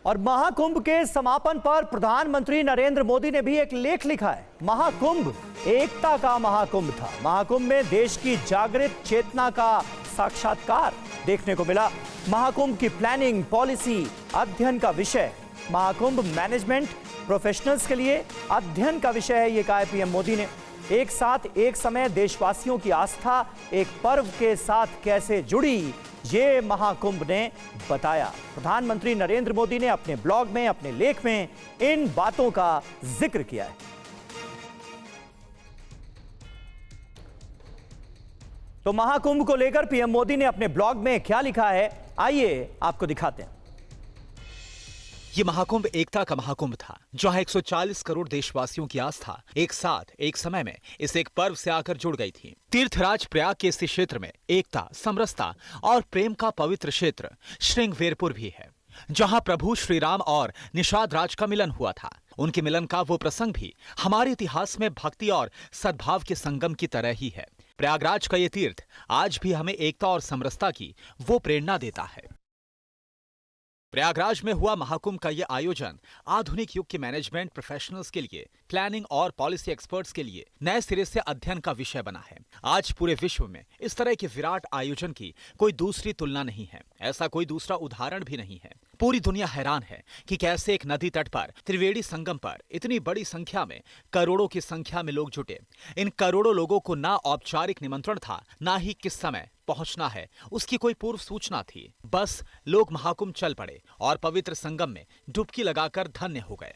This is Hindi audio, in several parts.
और महाकुंभ के समापन पर प्रधानमंत्री नरेंद्र मोदी ने भी एक लेख लिखा है। महाकुंभ एकता का महाकुंभ था। महाकुंभ में देश की जागृत चेतना का साक्षात्कार देखने को मिला। महाकुंभ की प्लानिंग, पॉलिसी अध्ययन का विषय। महाकुंभ मैनेजमेंट प्रोफेशनल्स के लिए अध्ययन का विषय है, ये कहा है पीएम मोदी ने। एक साथ एक समय देशवासियों की आस्था एक पर्व के साथ कैसे जुड़ी, ये महाकुंभ ने बताया। प्रधानमंत्री नरेंद्र मोदी ने अपने ब्लॉग में, अपने लेख में इन बातों का जिक्र किया है। तो महाकुंभ को लेकर पीएम मोदी ने अपने ब्लॉग में क्या लिखा है, आइए आपको दिखाते हैं। ये महाकुंभ एकता का महाकुंभ था, जहां 140 करोड़ देशवासियों की आस्था एक साथ एक समय में इस एक पर्व से आकर जुड़ गई थी। तीर्थराज प्रयाग के इस क्षेत्र में एकता, समरसता और प्रेम का पवित्र क्षेत्र श्रृंगवेरपुर भी है, जहां प्रभु श्री राम और निषाद राज का मिलन हुआ था। उनके मिलन का वो प्रसंग भी हमारे इतिहास में भक्ति और सद्भाव के संगम की तरह ही है। प्रयागराज का ये तीर्थ आज भी हमें एकता और समरसता की वो प्रेरणा देता है। प्रयागराज में हुआ महाकुंभ का यह आयोजन आधुनिक युग के मैनेजमेंट प्रोफेशनल्स के लिए, प्लानिंग और पॉलिसी एक्सपर्ट्स के लिए नए सिरे से अध्ययन का विषय बना है। आज पूरे विश्व में इस तरह के विराट आयोजन की कोई दूसरी तुलना नहीं है, ऐसा कोई दूसरा उदाहरण भी नहीं है। पूरी दुनिया हैरान है कि कैसे एक नदी तट पर त्रिवेणी संगम पर इतनी बड़ी संख्या में, करोड़ों की संख्या में लोग जुटे। इन करोड़ों लोगों को ना औपचारिक निमंत्रण था, ना ही किस समय पहुंचना है उसकी कोई पूर्व सूचना थी। बस लोग महाकुंभ चल पड़े और पवित्र संगम में डुबकी लगाकर धन्य हो गए।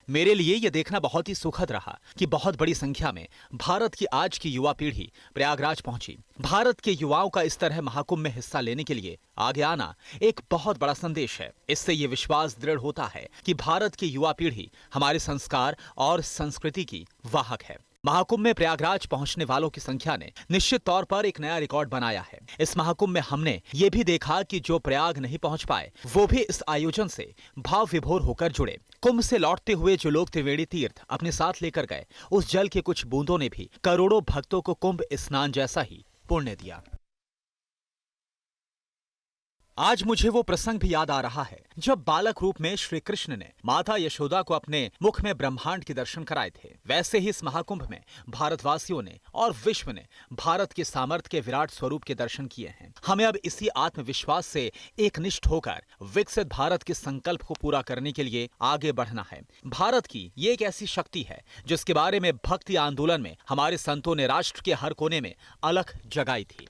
मेरे लिए यह देखना बहुत ही सुखद रहा कि बहुत बड़ी संख्या में भारत की आज की युवा पीढ़ी प्रयागराज पहुंची। भारत के युवाओं का इस तरह महाकुंभ में हिस्सा लेने के लिए आगे आना एक बहुत बड़ा संदेश है। इससे यह विश्वास दृढ़ होता है कि भारत की युवा पीढ़ी हमारे संस्कार और संस्कृति की वाहक है। महाकुंभ में प्रयागराज पहुंचने वालों की संख्या ने निश्चित तौर पर एक नया रिकॉर्ड बनाया है। इस महाकुंभ में हमने ये भी देखा कि जो प्रयाग नहीं पहुंच पाए वो भी इस आयोजन से भाव विभोर होकर जुड़े। कुंभ से लौटते हुए जो लोग त्रिवेणी तीर्थ अपने साथ लेकर गए, उस जल के कुछ बूंदों ने भी करोड़ों भक्तों को कुंभ स्नान जैसा ही पुण्य दिया। आज मुझे वो प्रसंग भी याद आ रहा है जब बालक रूप में श्री कृष्ण ने माता यशोदा को अपने मुख में ब्रह्मांड के दर्शन कराए थे। वैसे ही इस महाकुंभ में भारतवासियों ने और विश्व ने भारत के सामर्थ्य के विराट स्वरूप के दर्शन किए हैं। हमें अब इसी आत्मविश्वास से एकनिष्ठ होकर विकसित भारत के संकल्प को पूरा करने के लिए आगे बढ़ना है। भारत की ये एक ऐसी शक्ति है जिसके बारे में भक्ति आंदोलन में हमारे संतों ने राष्ट्र के हर कोने में अलख जगाई थी।